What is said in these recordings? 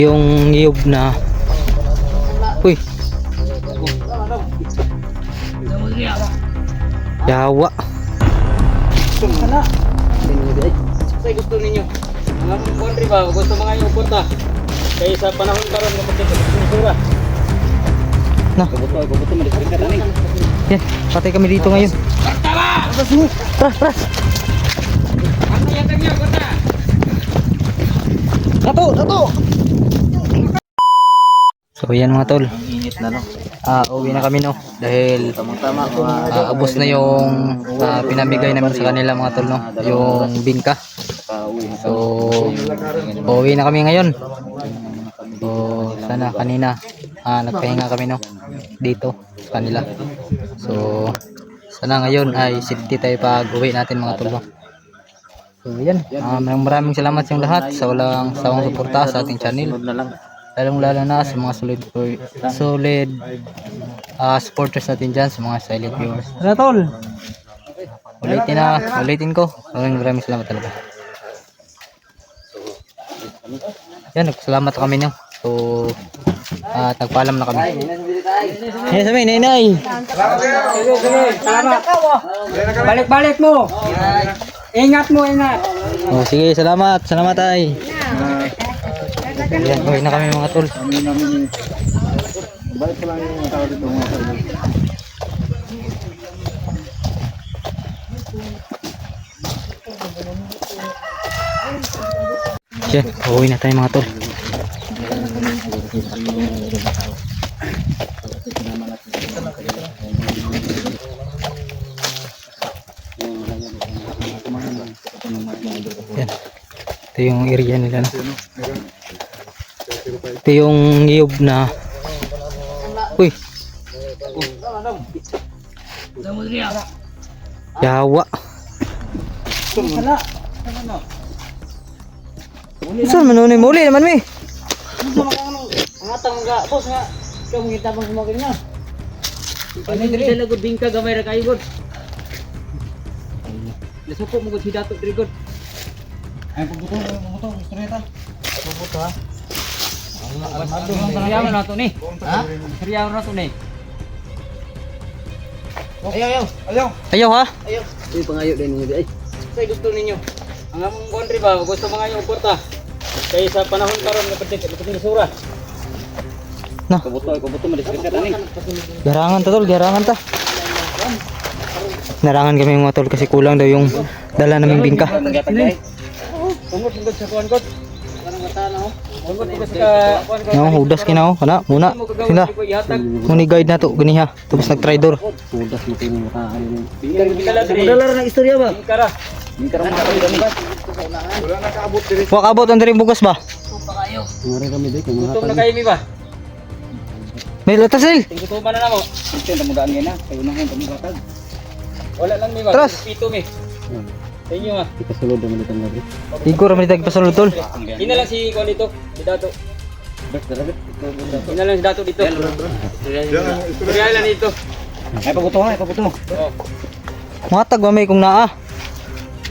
Yung niyog na uy yawa Say gusto ninyo mga country ba gusto mga yung uporta kaya sa panahon karon nga pagkakasura na gusto mo diskreta tani yan patay kami dito ngayon tras ano yatag niyo kota dato so yan mga tol init na no uwi na kami no dahil tama abos na yung pinamigay namin sa kanila mga tol no yung bingka. So uwi na kami ngayon. So sana kanina nagpahinga kami no dito sa kanila. So sana ngayon ay safety tayo pag uwi natin mga tol no. So yan, maraming salamat sa lahat sa walang sawang suporta sa ating channel. Lalong-lalo na sa mga solid supporters natin dyan, sa mga silent viewers. Ano tol? Ulitin ko. Maraming salamat talaga. Yan, nagpasalamat kami nyo. So, nagpaalam na kami. Yan sabi, Nenay. salamat balik mo ingat mo ingat Oh, sige, salamat ay. Yan, uwi na kami mga tol. balik ko lang yung tao dito mga tao Yan, uwi na tayo mga tol. Yan. Ito yung area nila no? Ito yung niyog na uy yawa saan manunay mo uli naman mi ang atang nga boss nga ikaw mong itabang sumagin nga ano yung dala gud bingka gamay ra kayo gud nasuko mo gud hidato diri gud ay pagbuto istoreta pagbuto ha seriyaw na to ni ha seriyaw na to ni ayaw ha ay pangayo din ni ay say gusto ninyo ang among country ba gusto mga yung uporta kaya sa panahon karon nga pagkakasura no kubuto madiskreta tani garangan ta tol garangan ta narangan kami mga tol kasi kulang daw yung dala naming bingka tungod sa kuan gud kanang mata na ho tungod sa kuan gud no hudas kinaw kana muna sila muni guide na to gani ha tapos nag-tridor hudas mo kini mata ano na istorya ba bingkara mo wala nakaabot diri wa kabot ang diri bugas ba ngari kami dai kay mga na kayo mi ba may lotasil tinggutuban na namo ito na mugaan ngayon na kay unahan pamugatag wala lang mi ba Tras. pito mi sa inyo ah ikasulod mo dito ngabi igo ra man tag pasulod tol ina lang si kuan dito si Dato ina lang si Dato dito istorya lang dito ay paguto matag ba may kung naa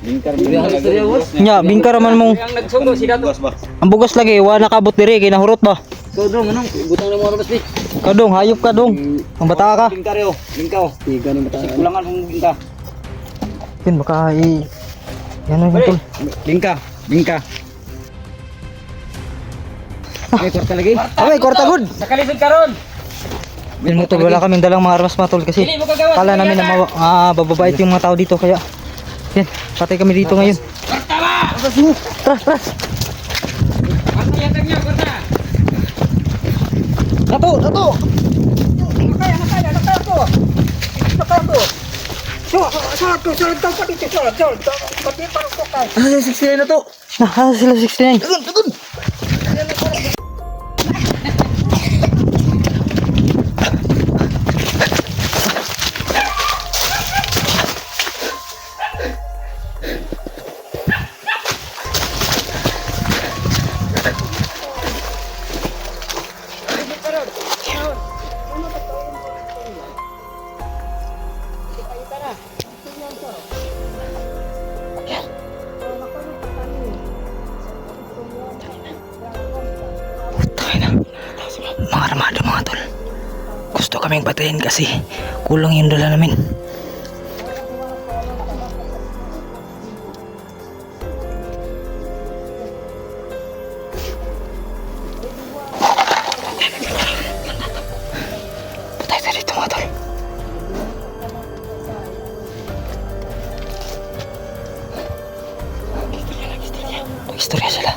bingkar nya bingka ra man mong ang nagsugo si Dato ang bugas lagi wa nakabot diri kay nahurot ba so dong anong butang na mo rabas ni kadong hayop ka dong ang bata ka bingkar yo bingkaw tiga ni bata kulangan mong bingka pin baka yan ang tol bingka ay kwarta lagi okay kwarta good nakalisod karon pin mo tol wala kaming dalang mga armas mga tol kasi dili mo kagawas kala namin na bababait yung mga tao dito kaya yan patay kami dito ngayon tras ano yatag niyo kwarta dato sila 69 na to sila 69 Tara. Mga armado mga tol. Gusto kaming patayin kasi kulang yung dala namin. Patay tayo dito mga tol. Istorya sila.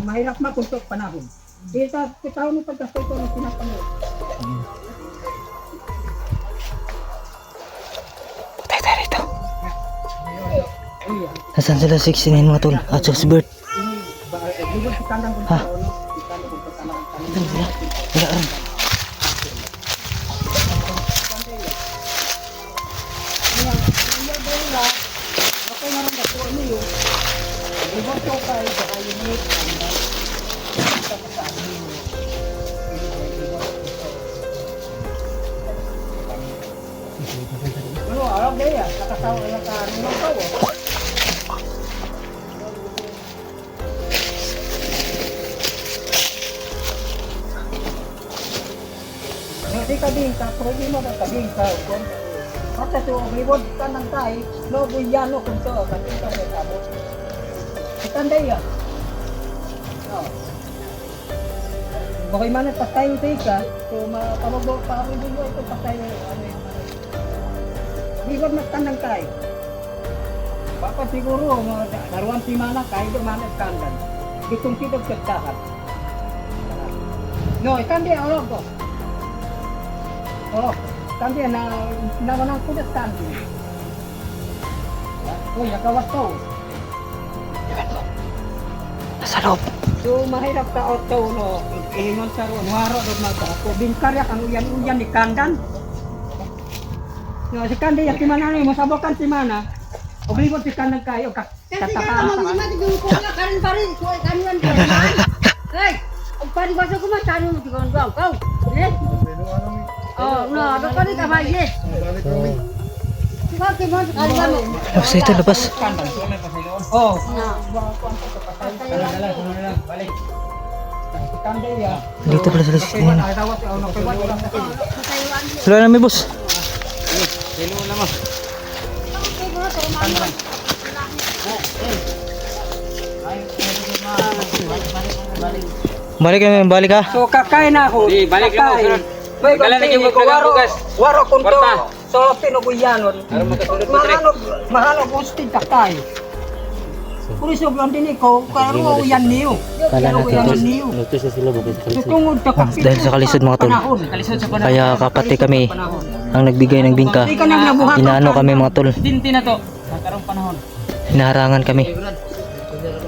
Mahirap makuntok panahon. Di sa taon ng pagkastay ko ng pinapanood. Patay tayo rito. Nasaan sila 69 mga tol? At si Bert. Ha? Saan sila? Wala rin. Ano, alam ba yan? Nakasawa lang ka ng tao. Hindi ka din ka, problema ka din ka. Mata to, reward ka ng tayo, no, buyano kung to, kating ka may tabo. Itanday yan. Bagaimana patay ka, so mapabagaw pa rin din ito patay ano yung reward magtanang tayo. Baka siguro, daruan si mana kayo do mana kandan. Gitong tidog sagdahan. No, itanday orang ko. Oh, kandi na namanang kudas kandi. Oh, yakawas to. Nasa loob. So mahirap ka auto no. Ingon sa ron waro do magta. Ko bingkarya kang uyan-uyan ni kandan. No, si kandi ya timana ni masabokan timana. Obligo si kandan kayo ka. Tataka. Karin parin ko kanuan ko. Hey, pari basa ko matano mo tikon bang kau. Eh? Oh, no, do pa ka ba ye? Bakit mo kaliwa mo? Labas ito, labas. Oh. Na. Balik. Kandi ya. Dito pala sila 69. Dawas ano kay wala sa kanya. Wala na may boss. Sino na mo? Balik kami, balik ha. So kakain na ako. Di, balik na mo, sunod. Dala na yung magdagang bugas. Waro kung to. Kwarta. So pinuguyanon. Aron makasulod mo tre. Mahanog usted kakay. Pulis og lang din ko, karo yan niyo. Kala natin niyo. Luto sa sila bukod sa Tutungod ta kapit. Dahil sa kalisod mga tol. Kalisod sa panahon. Kaya kapati kami ang nagbigay ng bingka. Di ka nang nabuhat. Inaano kami mga tol. Tinti na to. Karong panahon. Hinaharangan kami.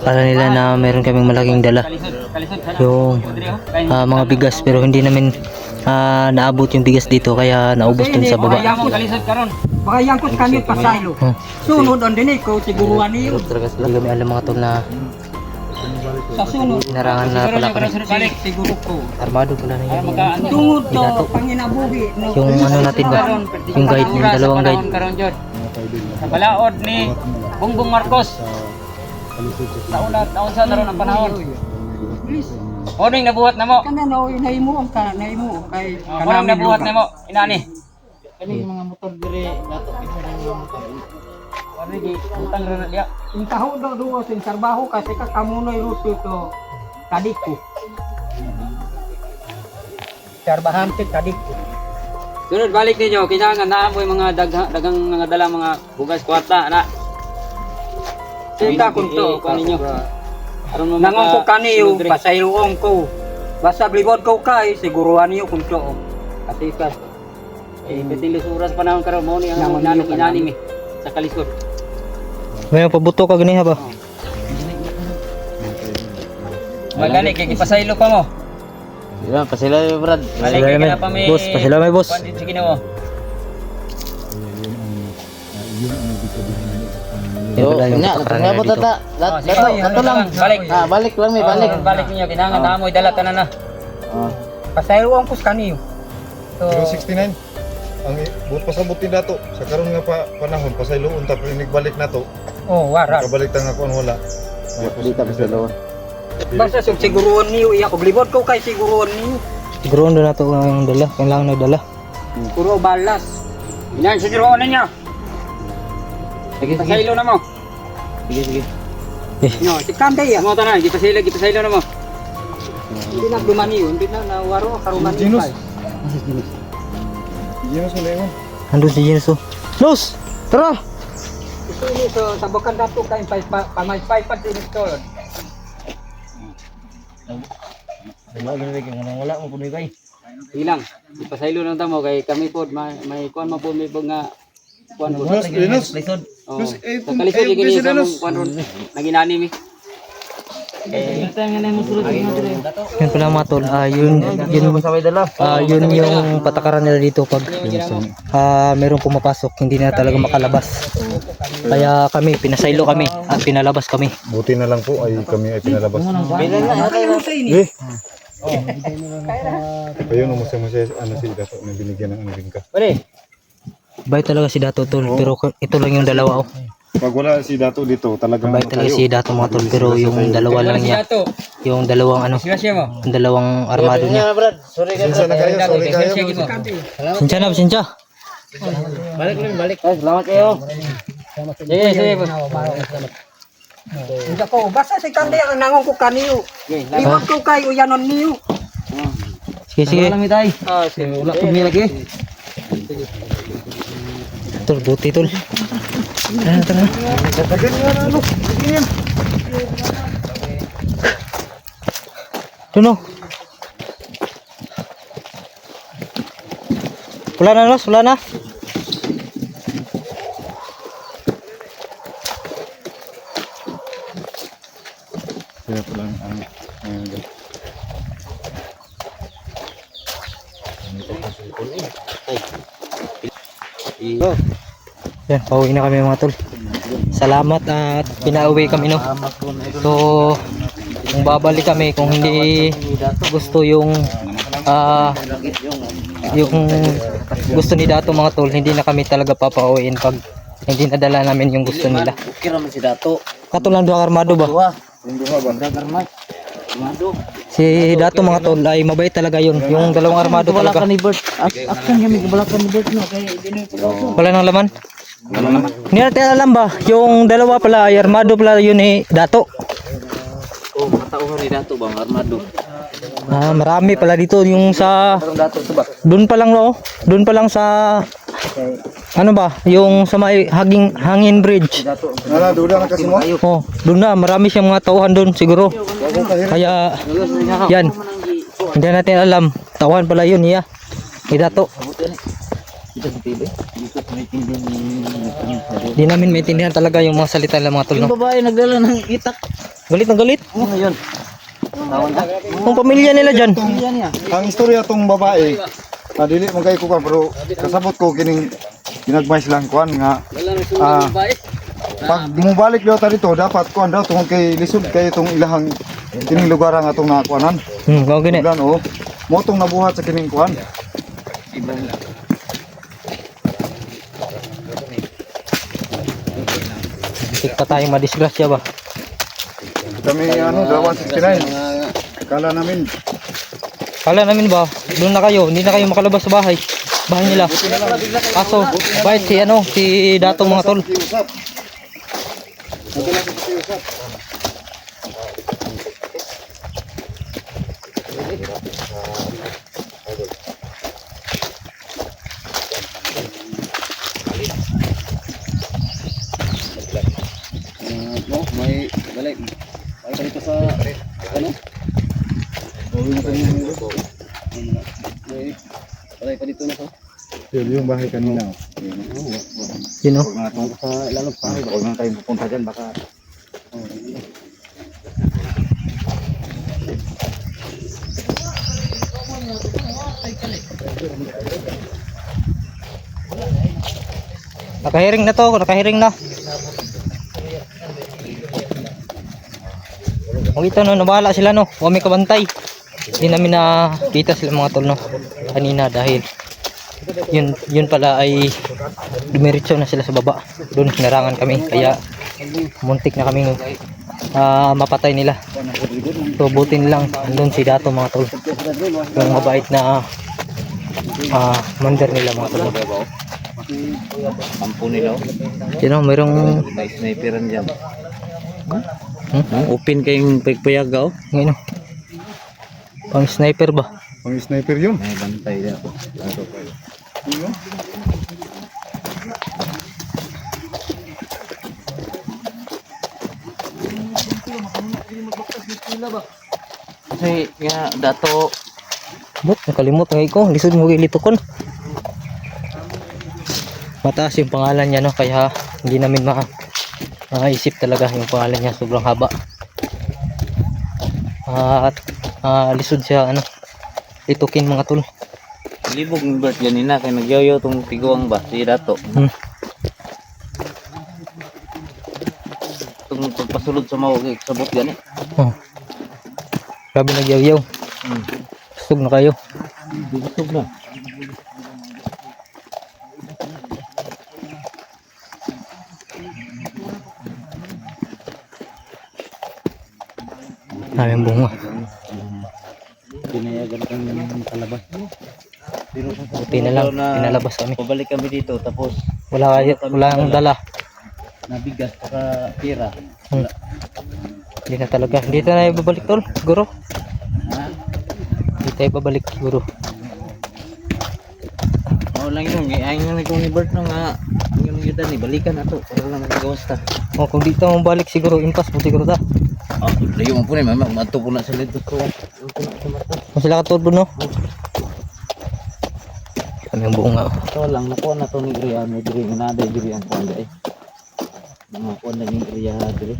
Kala nila na meron kaming malaking dala. Kalisod sana. Yung mga bigas pero hindi namin naabot yung bigas dito kaya naubos dun sa baba. Kalisod karon. Baka yangkot kami pasaylo. Sunod on din ko siguruan niyo. Hindi kami alam mga tol na Sa sunod hinarangan na pala kami. Balik. siguro ko. Armado pala na yun. Tungod to panginabuhi no. Yung ano natin ba? Yung guide, yung dalawang guide. Karon jud. Sa balaod ni Bongbong Marcos. Sa ulat, naunsa na ron ang panahon. Please. Oning nabuhat na mo. Kana no nahimo ang ka nahimo kay Oning nabuhat na mo. Inani. Kani mga motor dire dato kita mga motor. Ano di utang ra na dia. Yung taho do duo sin sarbaho kasi ka kamunoy ruto to kadiko. Sarbahan ti kadiko. Sunod balik ninyo, kinahanglan na mo mga dagang mga dala mga bugas kwarta ana. Kita kun to kaninyo. Aron mo Nangon ko kaniyo pasayloong ko. Basta blibod ko kay siguruhan niyo kun to. Kasi ka Eh, bitin lisuras panahon karon mo ni ang nanang inanim sa kalisod. May pabuto ka ganiha ba? Magani kay gipasaylo pa mo. Di ba? Pasila yung Brad. Balik Pasila ka may na pa may boss, pasila may boss. Kuan din sige mo. Yo, Wala yung nya, patakaran nga nila ba dito. tata? Ato lang. Balik. Balik lang may balik. Balik niyo kinahanglan na mo idala tanan na. Oh. Pasayro ang kuskaniyo. So, 069 ang buot pasabot ni dato sa karon nga panahon pasayloon ta pero balik na to oh, wara. kabalik ta nga kuan wala. Di ta pasaloon. Basta siguruhan niyo iya ko libot ko kay siguruhan niyo. Siguro doon na ito ang dala. Kailangan nagdala. Puro balas. Inan siguruan niya. Sige, sige. Pasaylo na mo. Sige, sige. No, si Kanday ya. Mo tanan gipasaylo na mo. Hindi na dumani yun, hindi na nawaro karuman Ginos. yun. Ginos ulit mo. Andun si Jenso. Los! Tara! Ito ni sa bakan dato kay pamay paypad din ito. Wala mo punoy kay. Ilang gipasaylo na tamo kay kami pod may kuan mo pod may nga kuan pod. Ginos. Oh. Plus, eh, Sa kalisod eh, gini sa Presidenos. mong kuan ron naginanim eh. Yan pala mga tol. Yun yung patakaran nila dito pag merong pumapasok. Hindi na talaga makalabas. Kaya kami, pinasaylo kami at pinalabas kami. Buti na lang po ay kami ay pinalabas. Eh. Ayun mo sa ano si dato na binigyan ng bingka. Pare, Bait talaga si Dato tol. Pero ito lang yung dalawa. Oh. Pag wala si dato dito talagang Bait talaga si Dato mga tol. Pero yung dalawa lang niya. to. Yung dalawang Siya mo. yung dalawang armado niya. Brad. Sorry ka. Sinsa na kayo, sorry kayo. Sinsya na, sinsya. Balik lang, balik. Salamat kayo. Sige. Hindi ko basta si Kanday ang nangon ko kaniyo. Libot ko kay uyanon niyo. Sige, sige. tay. Wala to mi lagi. Tol, buti tol. Tara, tara. Doon oh. Wala na, Los. Wala na. Kaya pala ang Yan, pauwi na kami mga tol. Salamat at pinauwi kami no. So, kung babalik kami, kung hindi gusto yung gusto ni Dato mga tol, hindi na kami talaga papauwiin pag hindi nadala namin yung gusto nila. Okay naman si Dato. Katulang duha armado ba? Si Dato mga tol ay mabait talaga yun. Yung dalawang armado Wala talaga. ka ni Bert. Action kami wala ka ni Bert no kay dinoy pag Wala nang laman? Hindi natin alam ba? Yung dalawa pala ay armado pala yun eh Dato. Oh, matauhan ni Dato bang armado. Marami pala dito yung sa Parang Dato to ba? doon pa lang no. Doon pa lang sa ano ba? Yung sa may hangin bridge. Nala duda na kasi mo. Oh, doon na marami siyang mga tauhan doon siguro. Kaya yan. Hindi natin alam. Tauhan pala yun iya. Ni Dato. Dito sa TV. Dito sa TV ni Hindi namin maintindihan talaga yung mga salita ng mga tol yung no. babae nagdala ng itak. Galit na galit. Oh, ngayon. Tawon ka. Kung pamilya nila dyan. Ang istorya tong babae dili mo kay kuan pero kasabot ko kining ginagmay silang kuan nga pag mubalik daw ta dito dapat kuan daw tungod kay lisod kay itong ilahang kining lugar ang atong nakuanan. Gawin gini. Ulan oh. Mo tong nabuhat sa kining kuan. Hindi pa tayong madisgrasya ba? Kami ano 169. Kala namin Kala namin ba, doon na kayo, hindi na kayo makalabas sa bahay. Bahay nila. Kaso, bait si ano, si Datong mga tol. pakiusap. No, may balik. Ay dito sa ano? May balik pa dito na to. Yung bahay kanina. Yun, oh. Huwag nga itong sa ilalog pa. Huwag nga tayo pupunta dyan. Baka Nakahiring na to, nakahiring na. O ito no, nabala sila no, huwag may kabantay. Hindi namin nakita sila mga tol no, kanina dahil yun pala ay dumiretso na sila sa baba. Doon hinarangan kami, kaya muntik na kami mapatay nila. So buti nilang doon si Dato mga tol, yung mabait na mandar nila mga tol. Kampo nila. Yun know, mayroong May sniperan dyan. Open kayong pagpayaga oh. ngayon oh. Pang sniper ba? pang sniper yun. May bantay dyan. Kasi nga dato Ba't nakalimot ngayon ko, lisod mo ilitukon. Mataas yung pangalan niya no, kaya hindi namin maisip talaga yung pangalan niya, sobrang haba. At lisod siya ano, itukin mga tol. libog ng bird yan nina kay nagyoyo tong tiguang ba si dato. Tung pagpasulod sa mawag sabot gani. Oh. Grabe nagyaw-yaw. Sug na kayo. Busog na. Daming bunga. Pinayagan kang kalabas. Pero Buti na lang, pinalabas kami. pabalik kami dito tapos Wala ang dala. nabigas saka pira. Hindi na talaga. Hindi tayo babalik tol, siguro. Ha? Hindi tayo babalik siguro. Mao lang yun. Ayun yung ni Bert nung yung yuda ni balikan na to. Para lang magawas ta. O kung dito mo balik siguro, impas mo siguro ta. Ah, layo mo po na. Mato po na sa lito ko. Kung sila katulbo no. Kami ang buong nga. Ito lang. Nakuha na to ni Grian. May diri. Inaday diri ang kuwan ay. Nakuha na ni Grian diri.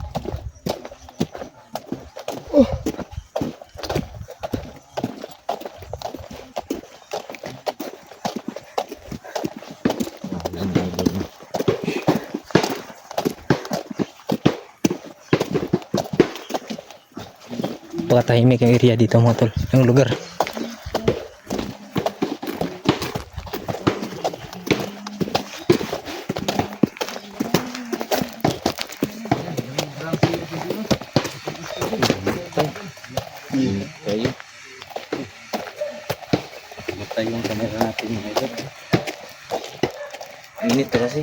Pagkatahimik yung area dito mga tol, yung lugar. Kayo. Matay yung kamera natin mga idol. Init to kasi.